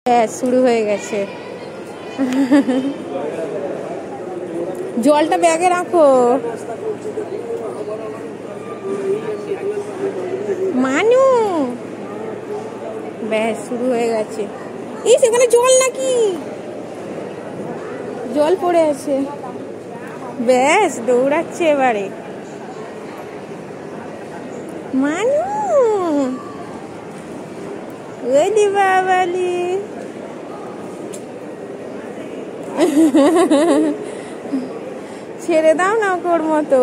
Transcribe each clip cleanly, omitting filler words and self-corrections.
শুরু হয়ে গেছে। জলটা ব্যাগে রাখো। মানু ব্যাস শুরু হয়ে গেছে। এই সেখানে জল নাকি? জল পড়ে আছে। ব্যাস দৌড়াচ্ছে এবারে মানু। ওই বাবালি ছেড়ে দাও না ওর মতো।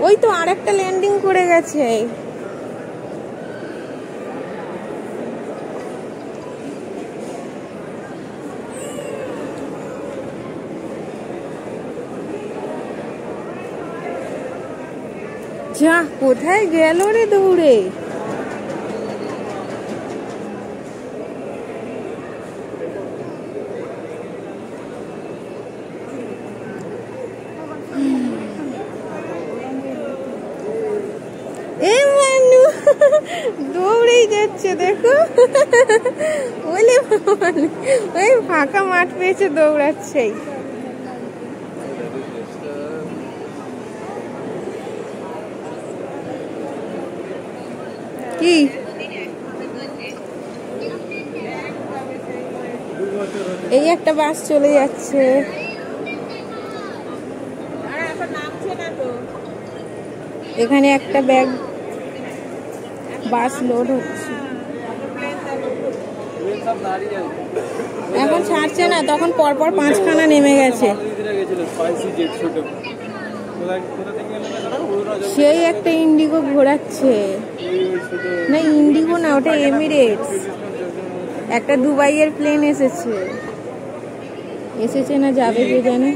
ওই তো আরেকটা ল্যান্ডিং করে গেছে। যা কোথায় গেল রে দৌড়ে। দৌড়েই যাচ্ছে দেখো। বলে ওই ফাঁকা মাঠ পেয়েছে দৌড়াচ্ছে। কি এই একটা বাস চলে যাচ্ছে। এখানে একটা ব্যাগ বাস লোড হচ্ছে। এখন ছাড়ছে না, তখন পরপর 5খানা নেমে গেছে। সেই একটা ইন্ডিগো ঘোরাচ্ছে। না ইন্ডিগো না, ওটা এমিরেটস। একটা দুবাইয়ের প্লেন এসেছে না যাবে কে জানে।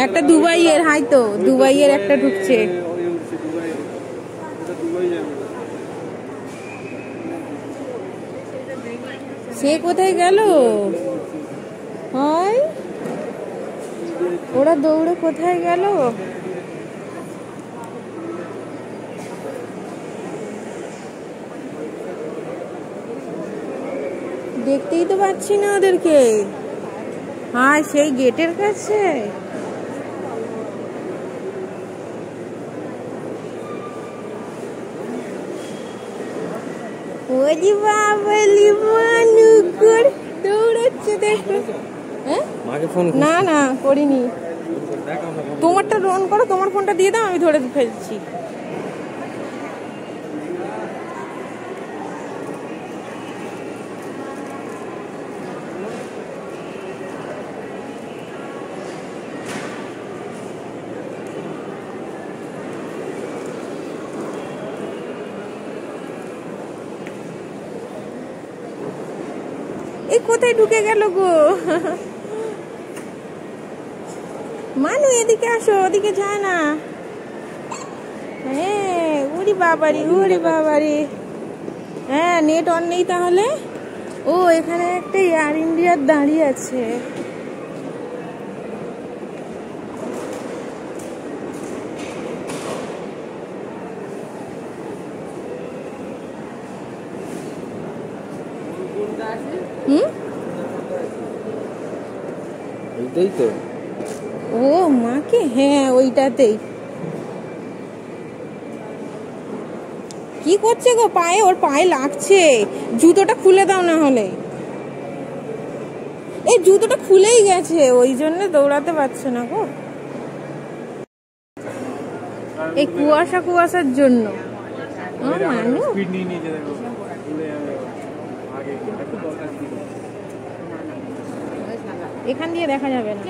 একটা দুবাইয়ের হয়তো দুবাইয়ের একটা ঢুকছে। সে কোথায় গেল? হয় ওরা দৌড়ে কোথায় গেল? দেখতেই তো পাচ্ছি না ওদেরকে। হ্যাঁ সেই গেটের কাছে। ওলি বাবালি মানু করে দৌড়াচ্ছে দেখো। না না করিনি। তোমারটা অন করো, তোমার ফোনটা দিয়ে দাও, আমি ধরে ফেলছি। এই কোথায় ঢুকে গেল গো? মানু এদিকে আসো, ওদিকে যায় না। হ্যাঁ ওরে বাবারি ওরে বাবারি। হ্যাঁ নেট অন নেই তাহলে। ও এখানে একটা এয়ার ইন্ডিয়ার দাঁড়িয়ে আছে। ওইটাই তো। ও মাকে, হ্যাঁ ওইটাতেই। কি করছে গো পায়ে? ওর পায়ে লাগছে। জুতোটা খুলে দাও না হলে। এই জুতোটা খুলেই গেছে, ওই জন্য দৌড়াতে পারছে না গো। এই কুয়াশার জন্য। মানু এখান দিয়ে দেখা যাবে না।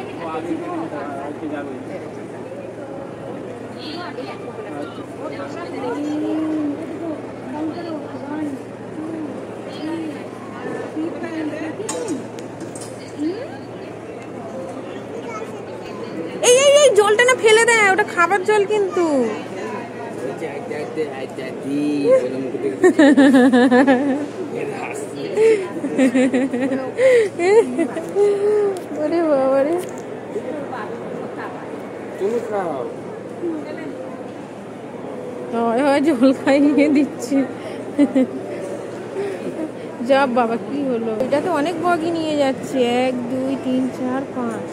এই জলটা না ফেলে দেয়, ওটা খাবার জল কিন্তু। ওরে বাবারে তুমি খাও। জল খাইয়ে দিচ্ছি। যাব বাবা, কি হলো? এটা তো অনেক বগি নিয়ে যাচ্ছে, 1 2 3 4 5।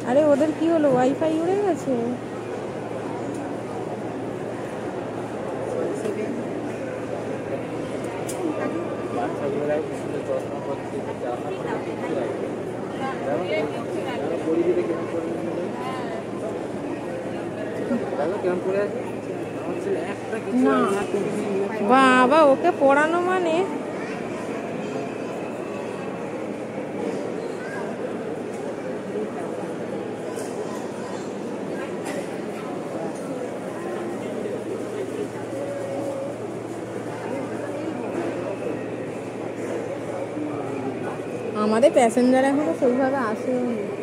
আরে ওদের কি হলো, ওয়াইফাই উড়ে গেছে? না বাবা, ওকে পড়ানো মানে আমাদের প্যাসেঞ্জার এখনো সেইভাবে আসেনি।